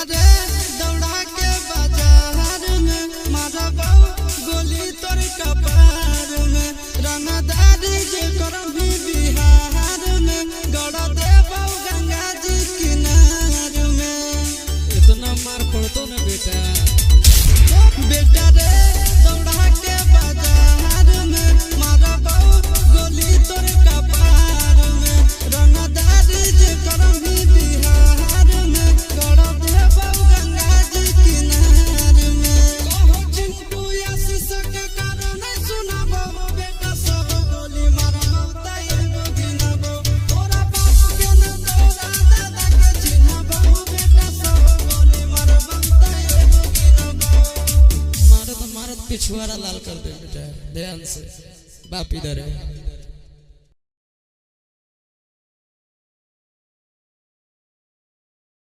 रे दौड़ा के बाजार में मारबो गोली तोर कपार में रंगदारी जे करम भी बिहार में गड़ देबो गंगा जी किनार में। इतना मार पड़तो ना बेटा बेटा रे दौड़ा के बाजार में मारबो गोली तोर कपार में रंगदारी जे करम भी बिहार में गड़ देबो गंगा जी किनार में। कहो चिंटू आशीष के कारण सुनाबो बेटा सब गोली मारबो त एगो गिनबो तोरा बाप के न तोरा दादा के चिन्हबो बेटा सब गोली मारबो त एगो गिनबो। मारत पिछुआरा लाल कर दे बेटा ध्यान से बाप इधर है।